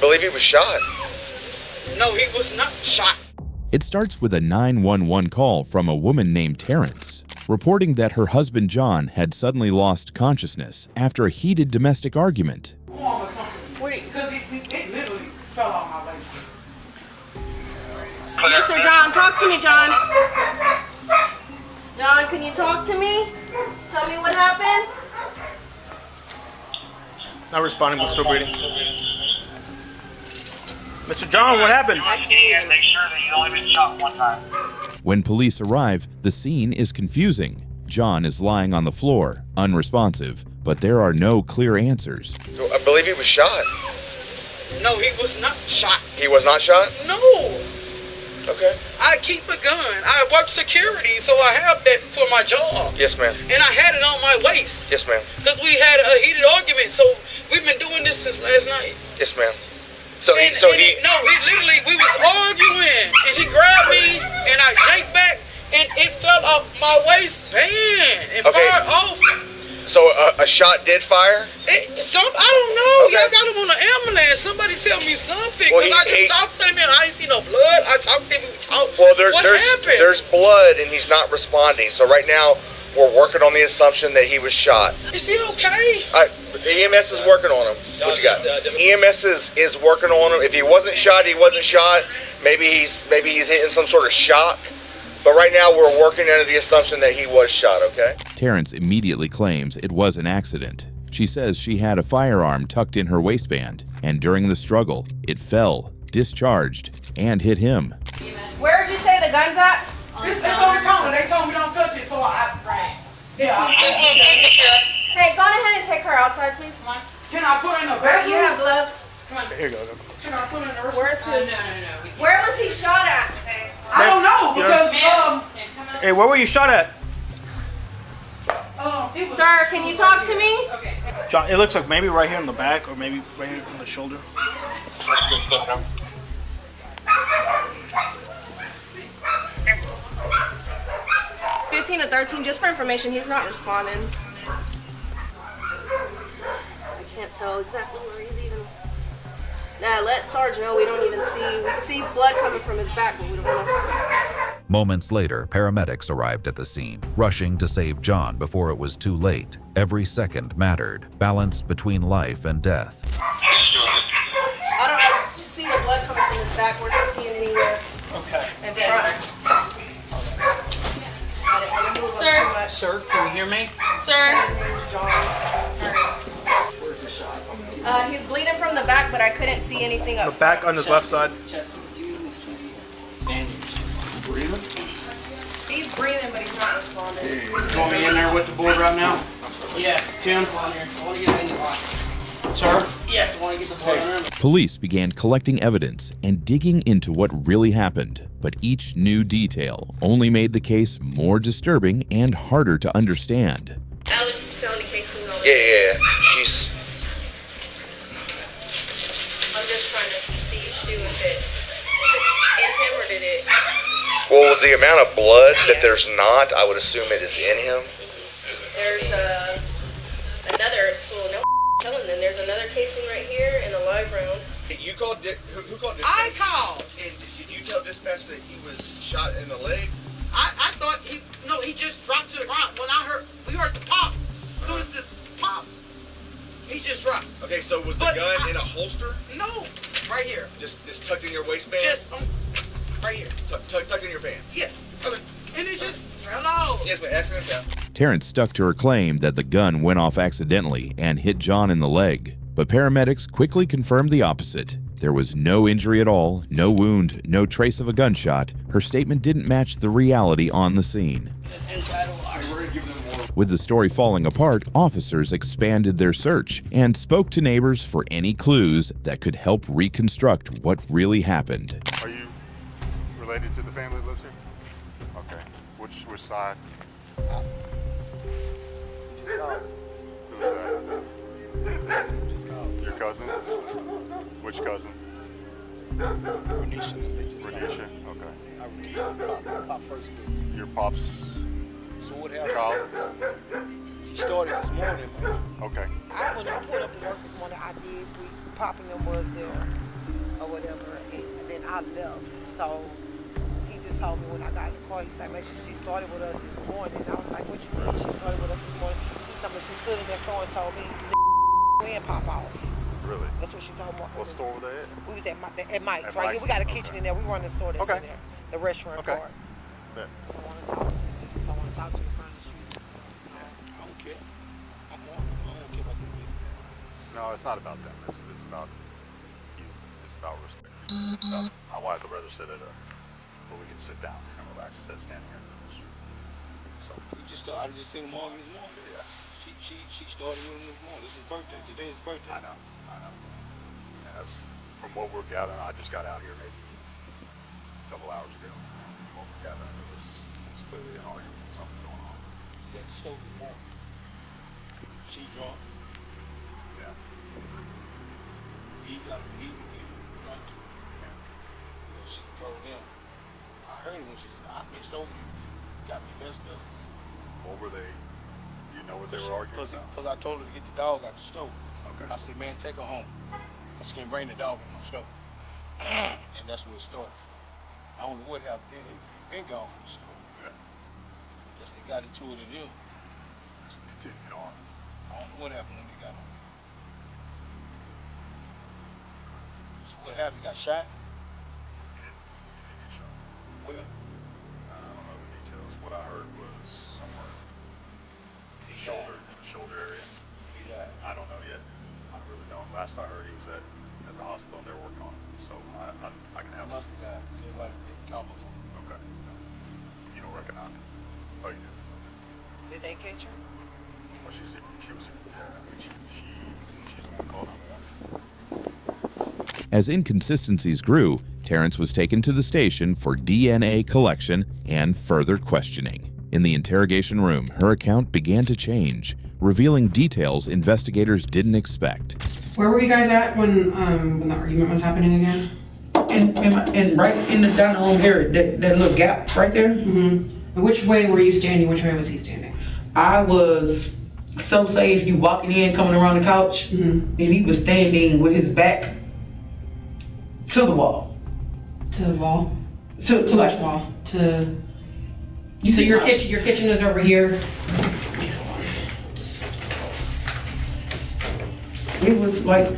believe he was shot. No, he was not shot. It starts with a 911 call from a woman named Terrence, reporting that her husband John had suddenly lost consciousness after a heated domestic argument. Wait, because it literally fell off my leg. Mr. John, talk to me, John. John, can you talk to me? Tell me what happened. Not responding, but still breathing. Mr. John, what happened? Get here and make sure that he's only been shot one time. When police arrive, the scene is confusing. John is lying on the floor, unresponsive, but there are no clear answers. I believe he was shot. No, he was not shot. He was not shot? No. Okay. I keep a gun. I work security, so I have that for my job. Yes, ma'am. And I had it on my waist. Yes, ma'am. Because we had a heated argument, so we've been doing this since last night. Yes, ma'am. So It literally, we was arguing, and he grabbed me, and I yanked back, and it fell off my waistband and fired off. So a shot did fire? I don't know. Okay. Y'all got him on the ambulance. Somebody tell me something. Well, Because I just talked to him, and I didn't see no blood. I talked to him, we talked. Well, What happened? there's blood, and he's not responding. So right now, we're working on the assumption that he was shot. Is he okay? EMS is working on him. What you got? EMS is working on him. If he wasn't shot, he wasn't shot. Maybe he's hitting some sort of shock. But right now, we're working under the assumption that he was shot, okay? Terrence immediately claims it was an accident. She says she had a firearm tucked in her waistband, and during the struggle, it fell, discharged, and hit him. Where did you say the gun's at? It's on the counter. They told me don't touch it, so yeah. Hey, go ahead and take her outside, please. Can I put her in the bathroom? You have gloves. Here you go. Can I put her in the restroom? Where's his? Where was he shot at? I don't know because Hey, where were you shot at? Sir, can you talk to me? John, it looks like maybe right here in the back, or maybe right here on the shoulder. 15 to 13, just for information, he's not responding. I can't tell exactly where he's even. Let Sarge know. We don't even see. We can see blood coming from his back, but we don't know. Moments later, paramedics arrived at the scene, rushing to save John before it was too late. Every second mattered, balanced between life and death. I just see the blood coming from his back. We're not seeing anywhere. Okay. In front. Sir, can you hear me? Sir. He's bleeding from the back, but I couldn't see anything up. The back on his left side. Breathing? He's breathing, but he's not responding. You want me in there with the board right now? Yeah. Tim? I want to get in the box. Sir? Yes, I want to get the board in there. Police began collecting evidence and digging into what really happened, but each new detail only made the case more disturbing and harder to understand. Alex found a case in the Yeah. She's... I'm just trying to see too if it's in him or did it. Well, with the amount of blood that there's not, I would assume it is in him. There's another, so no telling them there's another casing right here in a live round. You called, who called dispatch? I called. And did you tell dispatch that he was shot in the leg? I thought he just dropped to the ground. When we heard the pop. As soon as the pop, he just dropped. Okay, so was the gun in a holster? No, right here. Just tucked in your waistband? Just right here. Tucked in your pants? Yes. Okay. And it just fell out. Yes, but accidents happen. Terrence stuck to her claim that the gun went off accidentally and hit John in the leg, but paramedics quickly confirmed the opposite. There was no injury at all, no wound, no trace of a gunshot. Her statement didn't match the reality on the scene. With the story falling apart, officers expanded their search and spoke to neighbors for any clues that could help reconstruct what really happened. Are you related to the family that lives here? Okay. Which side? Who's that? Your cousin? Which cousin? Renisha. Okay. Pop first. Your pop's So what happened? child? She started this morning, man. Okay. I when I pulled up to work this morning, I did. Popping them was there or whatever, and then I left. So he just told me when I got in the car, he said, make sure she started with us this morning. And I was like, what you mean she started with us this morning? She told me she stood in that store and told me, and pop off. Really? That's what she told me. What store were they at? We was at Mike's, At right Mike's? here. We got a kitchen in there. We run the store that's in there, the restaurant Okay. part. Bet. I want to talk. I just want to talk to you in front of the street. I don't care. I don't care about them. No, it's not about them. It's about you. It's about respect. It's about, my wife would rather sit at where we can sit down and relax instead of standing here. So, I just seen him arguing this morning. yeah. She started with him this morning. This is his birthday. Today is his birthday. I know. And that's, from what we're gathering, I just got out here maybe a couple hours ago. From what we're gathering, it was clearly an argument, something going on. He's at the stove this morning. She drunk. Yeah. He drunk too. She told him. I heard it when she said, I mixed over you. Got me messed up. What were they? Do you know what they were arguing about? Because I told her to get the dog out the stove. Okay. I said, man, take her home. She can't bring the dog in the stove. And that's where it started. I don't know what happened then. He been gone from the stove. Yeah. Guess they got into it in him. Continued on. I don't know what happened when they got on. So what happened? He got shot? Well, I don't know the details. What I heard was somewhere in the shoulder area. he died. I don't know yet. I really don't. Last I heard, he was at the hospital and they were working on him. So I can have Must have died. Everybody called me. Okay. You don't recognize him? Oh, you do? Did they catch her? Well, she was, yeah, I mean, she's the one called 911. As inconsistencies grew, Terrence was taken to the station for DNA collection and further questioning. In the interrogation room, her account began to change, revealing details investigators didn't expect. Where were you guys at when the argument was happening again? And right in the dining room area, that little gap right there. Mm-hmm. Which way were you standing? Which way was he standing? I was, so say if you walking in, coming around the couch, and he was standing with his back to the wall. To the wall? To which wall? To. So your kitchen is over here. It was like,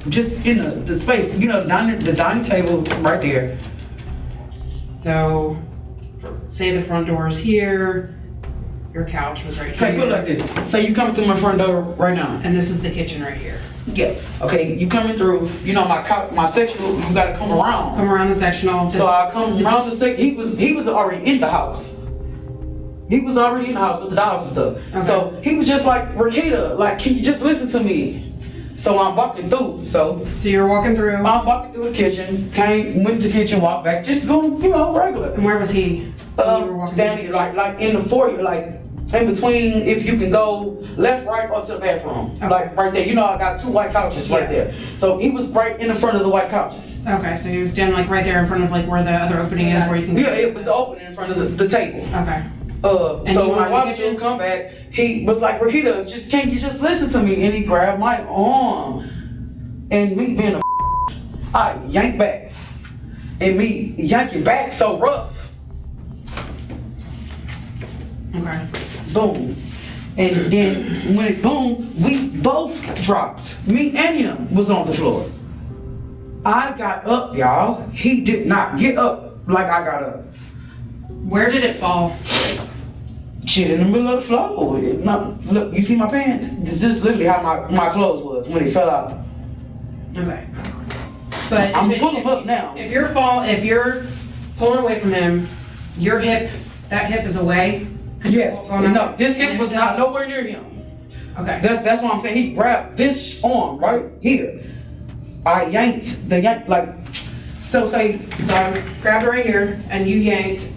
just in the space, the dining table right there. So, say the front door is here, your couch was right here. Okay, put it like this. Say you coming through my front door right now. And this is the kitchen right here. Yeah. Okay, you coming through, my couch, my sectional, you gotta come around. Come around the sectional. So I come around the sectional, he was already in the house. He was already in the house with the dogs and stuff. Okay. So he was just like, Rakita, like, can you just listen to me? So I'm walking through, so you're walking through? I'm walking through the kitchen, went to the kitchen, walked back, just go, regular. And where was he? Standing like in the foyer, like in between, if you can go left, right, or to the bathroom. Okay. Like right there, I got 2 white couches right there. So he was right in the front of the white couches. Okay, so he was standing like right there in front of like where the other opening is where you can go. Yeah, it was the opening in front of the table. Okay. So when I walked through, come back, he was like, Rakita, can't you just listen to me? And he grabbed my arm. And me being a I yanked back. And me yanking back so rough. Okay. Boom. And then when it boomed, we both dropped. Me and him was on the floor. I got up, y'all. He did not get up like I got up. Where did it fall? Shit, in the middle of the floor. Look, you see my pants? This is literally how my clothes was when it fell out. Okay. But I'm pulling up now. If you're pulling away from him, that hip is away. Yes. No, this hip was not nowhere near him. Okay. That's why I'm saying he grabbed this arm right here. I yanked so I grabbed it right here and you yanked.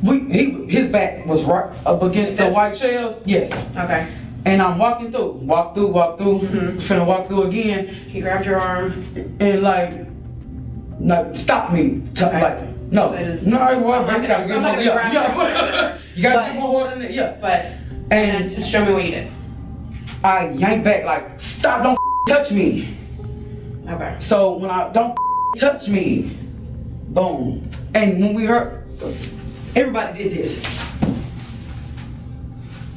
His back was right up against the white shells. Yes. Okay. And I'm walking through. Walk through. Mm-hmm. Finna walk through again. He grabbed your arm. And stop me. Okay. No. You gotta get more. Yeah. You gotta get more water in it. Yeah. And show me what you did. I yanked back like, stop, don't touch me. Okay. So when I don't touch me, boom. And when we heard, everybody did this.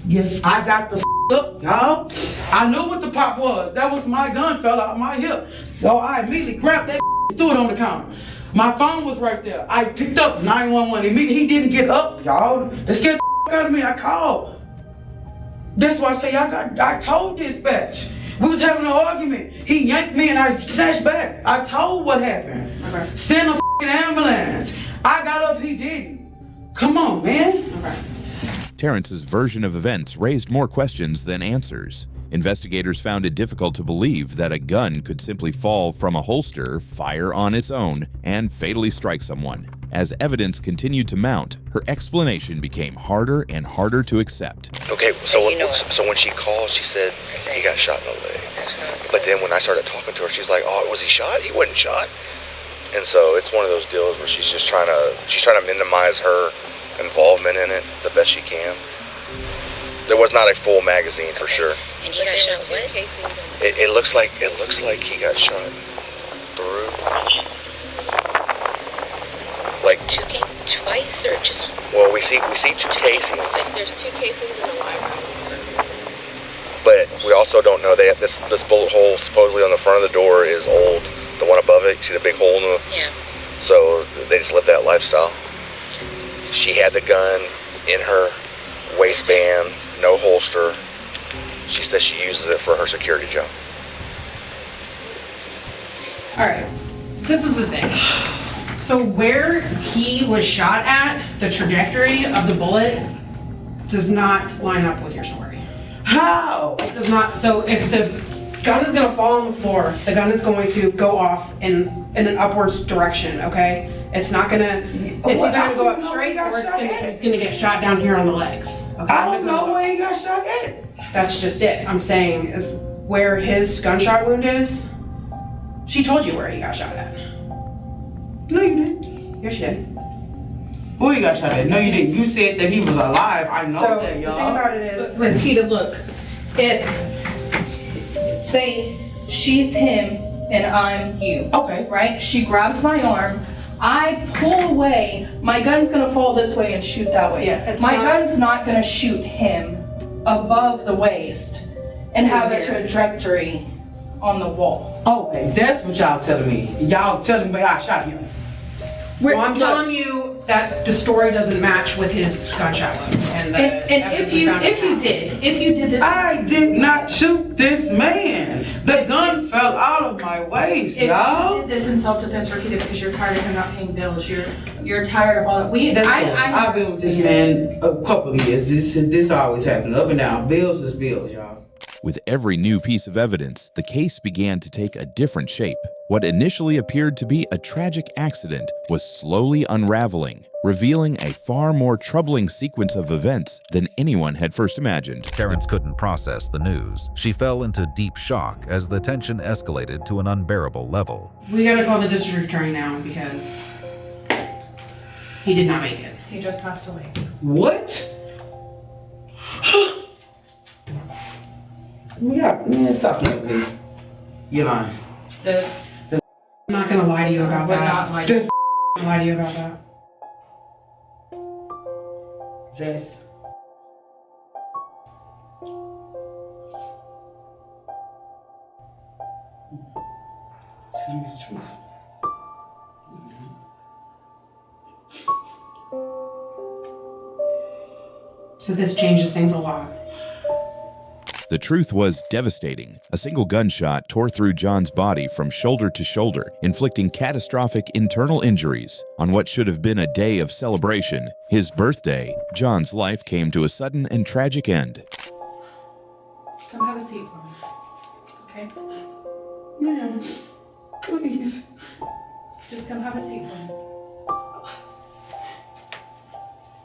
Yes, I got the up, y'all. I knew what the pop was. That was my gun fell out my hip. So I immediately grabbed that and threw it on the counter. My phone was right there. I picked up 911 immediately. He didn't get up, y'all. They scared the out of me. I called. That's why I say I told dispatch. We was having an argument. He yanked me and I snatched back. I told what happened. Okay. Send a ambulance. I got up, he didn't. Come on, man. Okay. Terrence's version of events raised more questions than answers. Investigators found it difficult to believe that a gun could simply fall from a holster, fire on its own, and fatally strike someone. As evidence continued to mount, her explanation became harder and harder to accept. Okay, so when she called, she said he got shot in the leg. But then when I started talking to her, she's like, "Oh, was he shot? He wasn't shot." And so it's one of those deals where she's trying to minimize her involvement in it the best she can. There was not a full magazine for sure. And he got shot what? It looks like he got shot through. Like twice or just? Well, we see two casings. There's 2 casings in the library. But we also don't know that this bullet hole supposedly on the front of the door is old. The one above it, you see the big hole in the. Yeah. So they just lived that lifestyle. She had the gun in her waistband, no holster. She says she uses it for her security job. All right, this is the thing. So where he was shot at, the trajectory of the bullet does not line up with your story. How? It does not. So if the gun is going to fall on the floor, the gun is going to go off in an upwards direction, okay? It's not going to, it's either going to go up straight or it's going to get shot down here on the legs. Okay? I don't know where he got shot at. That's just it. I'm saying is where his gunshot wound is. She told you where he got shot at. No, you didn't. Yes, she did. Who he got shot at? No, you didn't. You said that he was alive. I know So that, y'all. the thing about it is, Rosquita, look, if, say, she's him and I'm you. Okay. Right? She grabs my arm. I pull away. My gun's gonna fall this way and shoot that way. Yeah, my gun's not gonna shoot him above the waist and have a trajectory on the wall. Okay, that's what y'all telling me. Y'all telling me I shot him. Well, I'm telling you that the story doesn't match with his gunshot wound. And if you did this, I did not shoot this man. The gun fell out of my waist, y'all. You did this in self-defense, Rosquita, because you're tired of him not paying bills. You're tired of all that. I've been with this man a couple of years. This always happens. Up and down. Bills is bills, y'all. With every new piece of evidence, the case began to take a different shape. What initially appeared to be a tragic accident was slowly unraveling, revealing a far more troubling sequence of events than anyone had first imagined. Terrence couldn't process the news. She fell into deep shock as the tension escalated to an unbearable level. We gotta call the district attorney now because he did not make it. He just passed away. What? Yeah, man, stop that, please. You're lying. I'm not gonna lie to you about that. Not like Just I'm gonna lie to you about that. Jess. Tell me the truth. So this changes things a lot. The truth was devastating. A single gunshot tore through John's body from shoulder to shoulder, inflicting catastrophic internal injuries. On what should have been a day of celebration, his birthday, John's life came to a sudden and tragic end. Come have a seat for me. Okay? Man, please. Just come have a seat for me.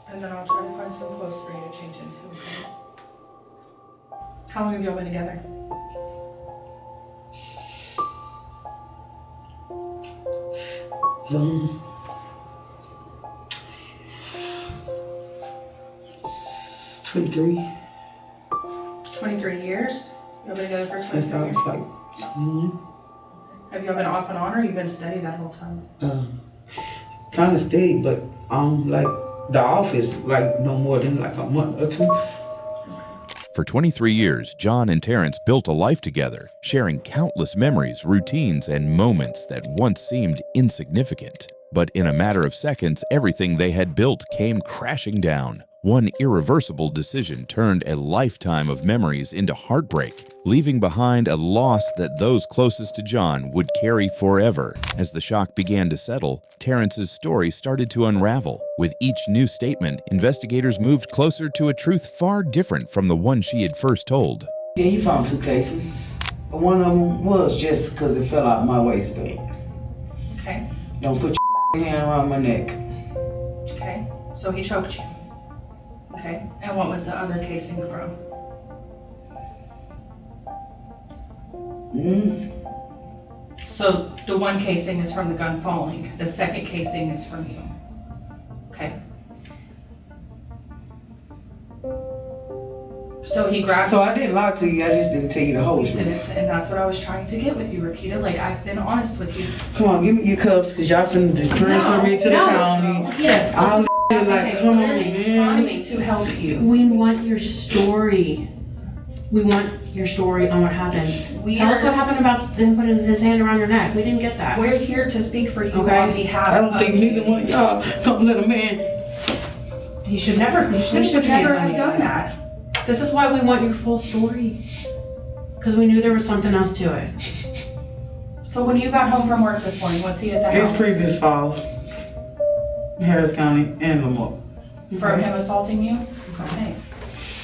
And then I'll try to find some clothes for you to change into, okay? How long have y'all been together? Um, 23. 23 years? You've been together for Since I was like 20. Have you been off and on, or you've been steady that whole time? Kind of steady, but like the office, like no more than like a month or 2. For 23 years, John and Terrence built a life together, sharing countless memories, routines, and moments that once seemed insignificant. But in a matter of seconds, everything they had built came crashing down. One irreversible decision turned a lifetime of memories into heartbreak, leaving behind a loss that those closest to John would carry forever. As the shock began to settle, Terrence's story started to unravel. With each new statement, investigators moved closer to a truth far different from the one she had first told. Yeah, you found 2 cases. One of them was just because it fell out my waistband. Okay. Don't put your hand around my neck. Okay. So he choked you. Okay. And what was the other casing from? So the one casing is from the gun falling. The second casing is from you. Okay. So he grabbed. So I didn't lie to you. I just didn't tell you the whole You truth. didn't, and that's what I was trying to get with you, Rakita. Like, I've been honest with you. Come on, give me your cups, because y'all finna transfer me to the county. Yeah. I'll like, come on, We're man. trying to help you. We want your story. We want your story on what happened. Tell us what happened about them putting his hand around your neck. We didn't get that. We're here to speak for you Okay. on behalf of. I don't think neither one of y'all come let a man. You should never. You We should put your hands never on have you. done that. This is why we want your full story. Because we knew there was something else to it. So when you got home from work this morning, was he at the His house? previous files, Harris County and Lamar. From him assaulting you? Okay.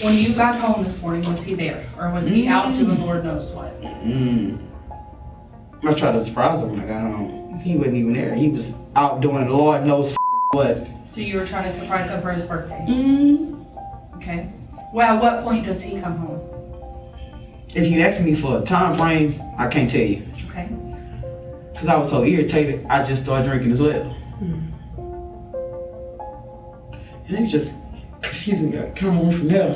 When you got home this morning, was he there? Or was he out doing Lord knows what? I tried to surprise him when I got home. He wasn't even there. He was out doing Lord knows what. So you were trying to surprise him for his birthday? Okay. Well, at what point does he come home? If you ask me for a time frame, I can't tell you. Okay. Because I was so irritated, I just started drinking as well. And it just, excuse me, got come on from there.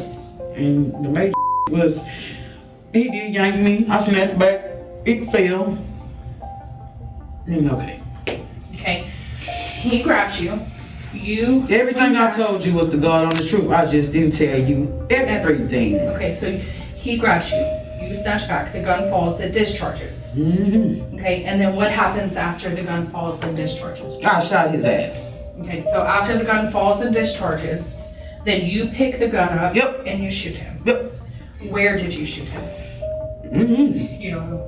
And the major was, he did yank me. I snapped back. It fell. And okay. Okay. He grabs you. You. Everything I told you was the God honest truth. I just didn't tell you everything. Okay, so he grabs you. You snatch back. The gun falls. It discharges. Okay, and then what happens after the gun falls and discharges? I shot his ass. Okay, so after the gun falls and discharges, then you pick the gun up. Yep. And you shoot him. Yep. Where did you shoot him? You don't know.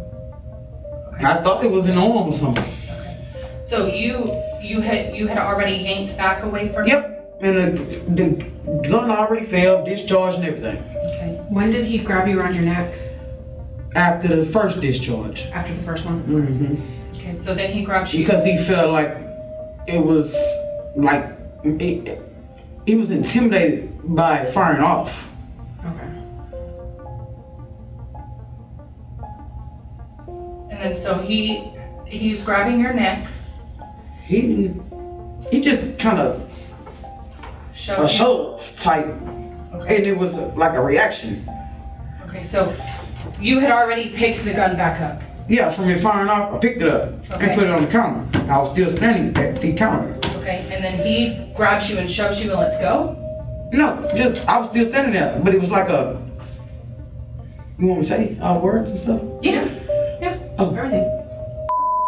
Okay. I thought it was an arm or something. So you had already yanked back away from him? Yep. And the gun already fell, discharged and everything. Okay. When did he grab you around your neck? After the first discharge. After the first one? Okay, so then he grabs you. Because he felt like it was like, he was intimidated by firing off. Okay. And then so he's grabbing your neck. He just kind of a shove type, and it was like a reaction. Okay, so you had already picked the gun back up. Yeah, from it firing off, I picked it up and put it on the counter. I was still standing at the counter. Okay, and then he grabs you and shoves you and lets go? No, just I was still standing there, but it was like a. You want me to say words and stuff? Yeah. Yeah. Oh, everything.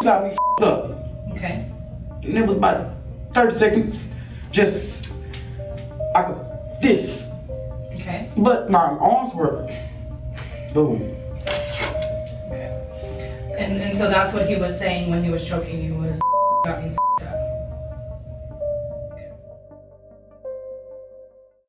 Got me up. Okay. And it was about 30 seconds, just like this. Okay. But my arms were, boom. And so that's what he was saying when he was choking you was got me.